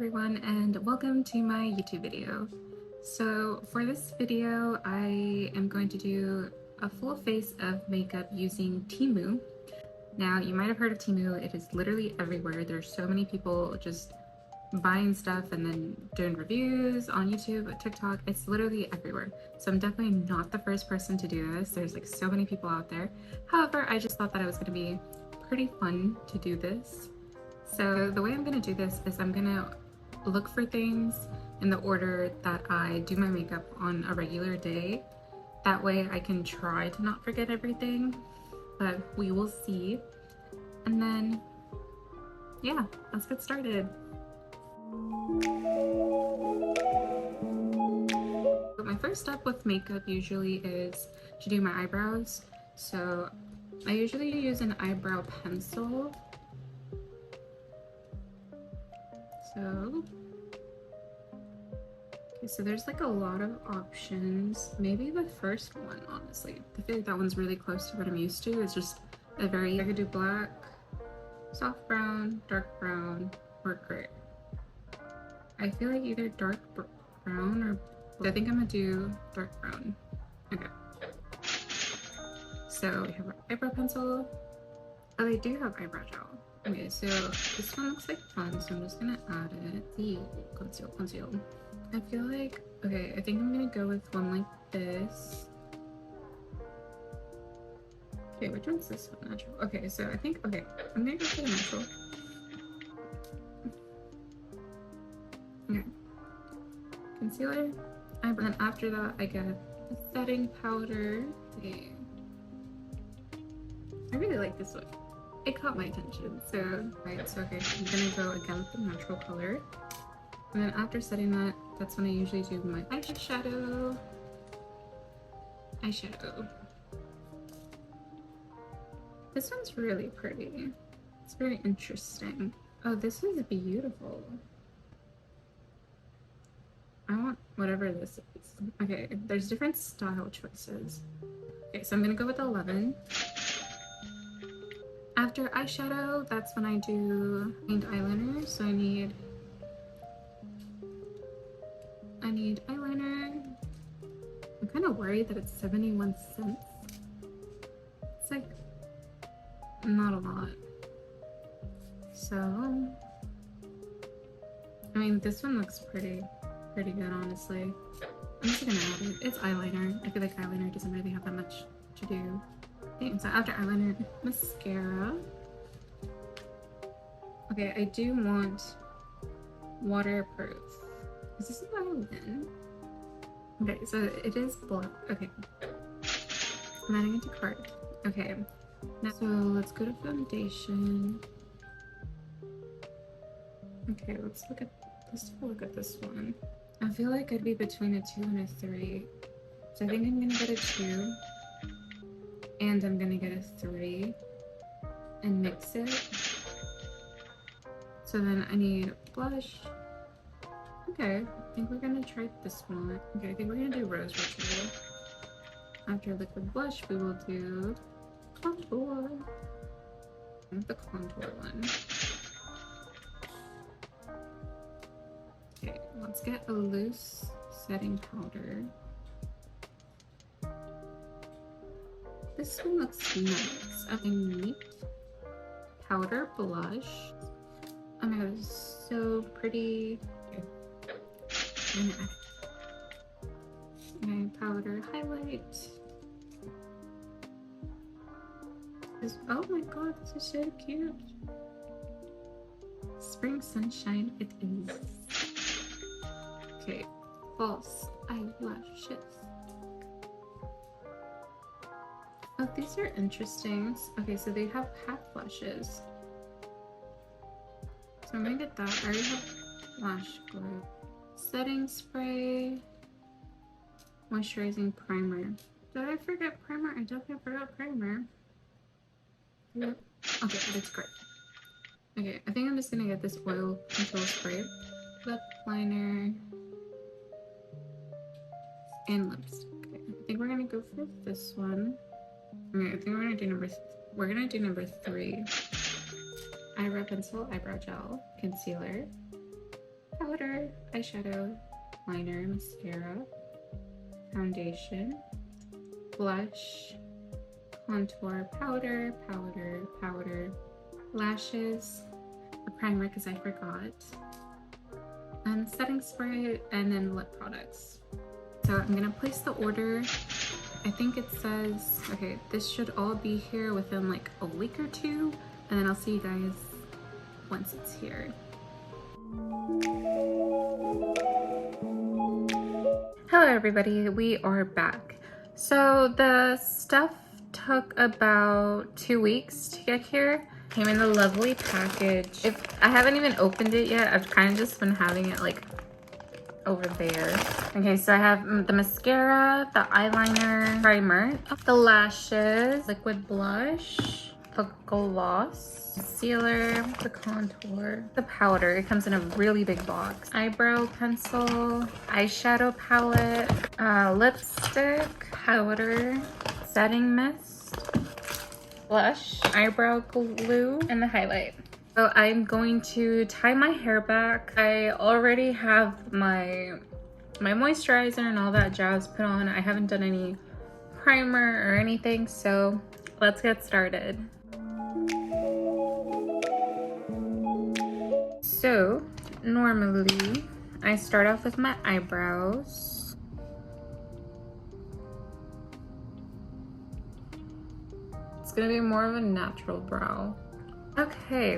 everyone, and welcome to my YouTube video. So for this video, I am going to do a full face of makeup using TEMU. Now, you might have heard of TEMU. It is literally everywhere. There's so many people just buying stuff and then doing reviews on YouTube, TikTok. It's literally everywhere. So I'm definitely not the first person to do this. There's like so many people out there. However, I just thought that it was going to be pretty fun to do this. So the way I'm going to do this is I'm going to look for things in the order that I do my makeup on a regular day. That way I can try to not forget everything, but we will see. And then, yeah, let's get started. So my first step with makeup usually is to do my eyebrows. So I usually use an eyebrow pencil. So there's like a lot of options. Maybe the first one, honestly. I feel like that one's really close to what I'm used to. It's just a I could do black, soft brown, dark brown, or gray. I feel like either dark brown or I think I'm gonna do dark brown. Okay. So we have our eyebrow pencil. Oh, they do have eyebrow gel. Okay, so this one looks like fun, so I'm just gonna add it. Conceal. I feel like, okay, I think I'm gonna go with one like this. Okay, which one's this one? Natural. Okay, so I think, okay, I'm gonna go for the natural. Okay. Concealer. And then after that, I get a setting powder. Okay. I really like this one. It caught my attention. So, right, so okay, I'm gonna go again with the natural color. And then after setting that, that's when I usually do my eyeshadow. This one's really pretty. It's very interesting. Oh, this is beautiful. I want whatever this is. Okay, there's different style choices. Okay, so I'm gonna go with 11. After eyeshadow, that's when I do eyeliner. So I need eyeliner. I'm kind of worried that it's 71 cents. It's like not a lot. So, I mean, this one looks pretty good, honestly. I'm just gonna add it. It's eyeliner. I feel like eyeliner doesn't really have that much to do. Okay, so after eyeliner, mascara. Okay, I do want waterproof. Is this a violin? Okay, so it is black. Okay. I'm adding it to cart. Okay. Now, so let's go to foundation. Okay, let's look at this one. I feel like I'd be between a 2 and a 3. So I think I'm gonna get a 2. And I'm gonna get a 3. And mix it. So then I need blush. Okay, I think we're gonna try this one. Okay, I think we're gonna do Rose Ritual. After liquid blush, we will do contour. The contour one. Okay, let's get a loose setting powder. This one looks nice. I need powder blush. Oh my god, it's so pretty. My powder highlight. Oh my god, this is so cute. Spring sunshine it is. Okay, false eyelashes. Oh, these are interesting. Okay, so they have half lashes. So I'm gonna get that. I already have lash glue. Setting spray. Moisturizing primer. Did I forget primer? I definitely forgot primer. Yep. Okay, that's great. Okay, I think I'm just gonna get this oil control spray. Lip liner. And lipstick. Okay, I think we're gonna go for this one. Okay, I think we're gonna do number 3. Eyebrow pencil, eyebrow gel, concealer. powder, eyeshadow, liner, mascara, foundation, blush, contour, powder, lashes, a primer because I forgot, and setting spray, and then lip products. So I'm gonna place the order. I think it says, okay, this should all be here within like a week or two, and then I'll see you guys once it's here. Hello everybody, we are back. So the stuff took about 2 weeks to get here. Came in a lovely package. I haven't even opened it yet. I've kind of just been having it like over there. Okay, so I have the mascara, the eyeliner, primer, the lashes, liquid blush, the gloss, concealer, the contour, the powder. It comes in a really big box. Eyebrow pencil, eyeshadow palette, lipstick, powder, setting mist, blush, eyebrow glue, and the highlight. So I'm going to tie my hair back. I already have my moisturizer and all that jazz put on. I haven't done any primer or anything, so let's get started. So normally I start off with my eyebrows. It's gonna be more of a natural brow. Okay,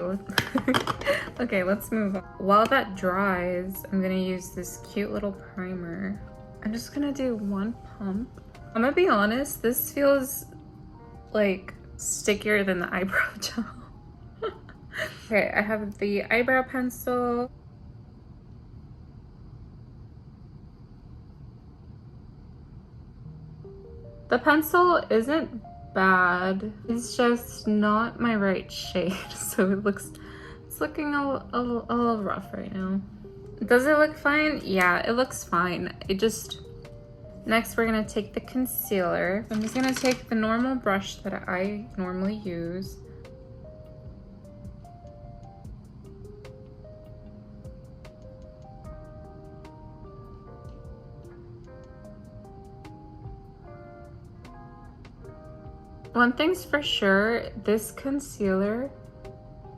okay, let's move on. While that dries, I'm gonna use this cute little primer. I'm just gonna do one pump. I'm gonna be honest, this feels like stickier than the eyebrow gel. Okay, I have the eyebrow pencil. The pencil isn't bad. It's just not my right shade, so it's looking a little rough right now. Does it look fine? Yeah, it looks fine. Next we're gonna take the concealer. I'm just gonna take the normal brush that I normally use. One thing's for sure, this concealer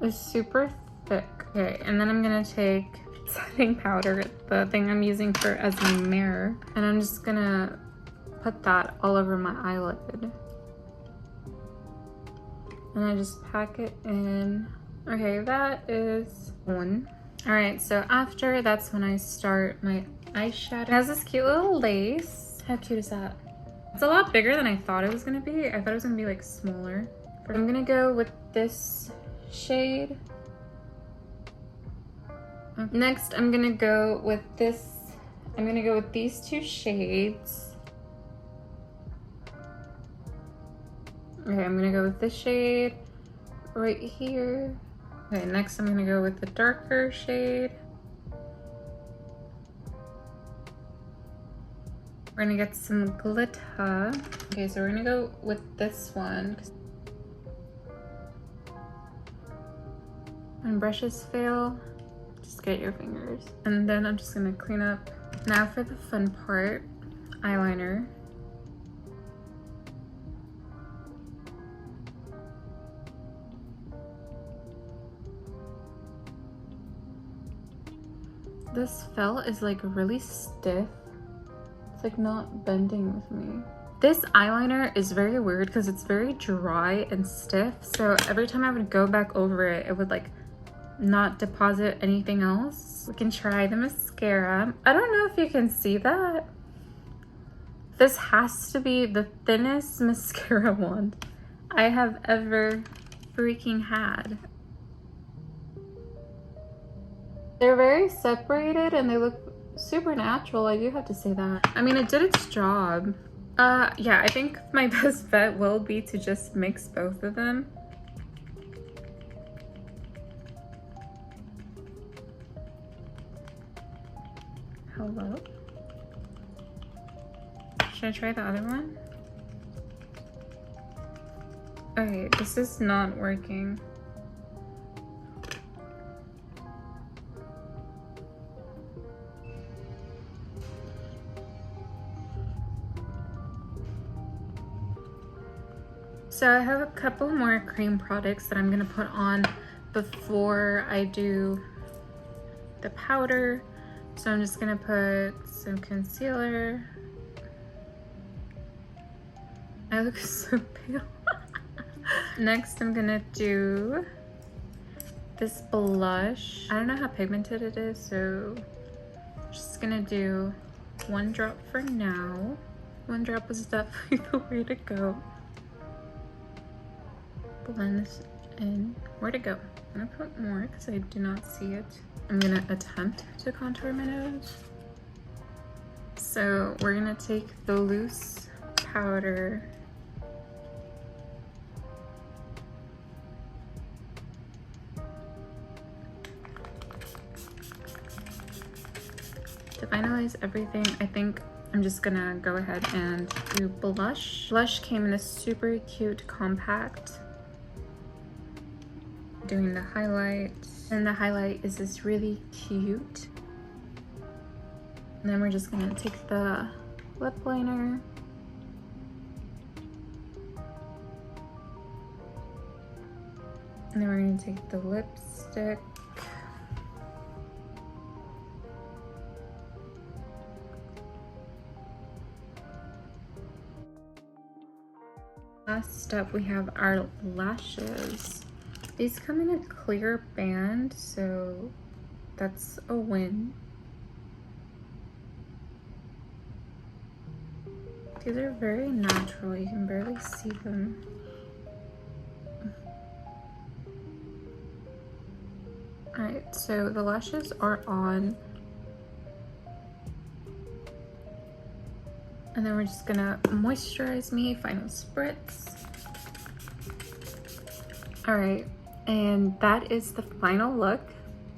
is super thick. Okay, and then I'm gonna take setting powder, the thing I'm using as a mirror, and I'm just gonna put that all over my eyelid. And I just pack it in. Okay, that is one. All right, so after, that's when I start my eyeshadow. It has this cute little lace. How cute is that? It's a lot bigger than I thought it was gonna be. I thought it was gonna be like smaller. I'm gonna go with this shade. Next, I'm gonna go with this. I'm gonna go with these two shades. Okay, I'm gonna go with this shade right here. Okay, next I'm gonna go with the darker shade. We're gonna get some glitter. Okay, so we're gonna go with this one. When brushes fail, just get your fingers. And then I'm just gonna clean up. Now for the fun part, eyeliner. This felt is like really stiff. Like not bending with me. This eyeliner is very weird because it's very dry and stiff, so every time I would go back over it, it would like not deposit anything else. We can try the mascara. I don't know if you can see that. This has to be the thinnest mascara wand I have ever freaking had. They're very separated and they look super natural, I do have to say that. I mean, it did its job. Yeah, I think my best bet will be to just mix both of them. Hello? Should I try the other one? Okay, this is not working. So I have a couple more cream products that I'm gonna put on before I do the powder. So I'm just gonna put some concealer. I look so pale. Next, I'm gonna do this blush. I don't know how pigmented it is, so I'm just gonna do 1 drop for now. 1 drop is definitely the way to go. Blend this in. Where to go? I'm gonna put more because I do not see it. I'm gonna attempt to contour my nose. So we're gonna take the loose powder. To finalize everything, I think I'm just gonna go ahead and do blush. Blush came in a super cute compact. Doing the highlight, and the highlight is this really cute. And then we're just gonna take the lip liner. And then we're gonna take the lipstick. Last up, we have our lashes. These come in a clear band, so that's a win. These are very natural, you can barely see them. Alright, so the lashes are on. And then we're just gonna moisturize me, final spritz. Alright, and that is the final look.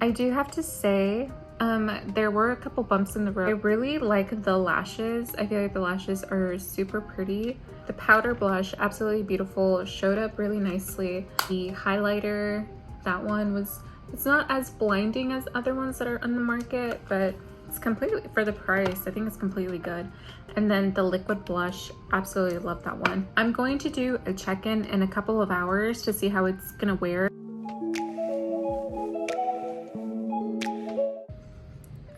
I do have to say, there were a couple bumps in the road. I really like the lashes. I feel like the lashes are super pretty. The powder blush, absolutely beautiful, showed up really nicely. The highlighter, that one was, it's not as blinding as other ones that are on the market, but it's completely, for the price, I think it's completely good. And then the liquid blush, absolutely love that one. I'm going to do a check-in in a couple of hours to see how it's gonna wear.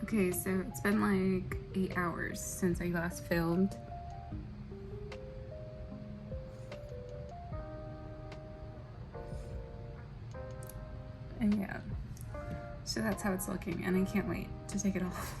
Okay, so it's been like 8 hours since I last filmed. And yeah, so that's how it's looking, and I can't wait to take it off.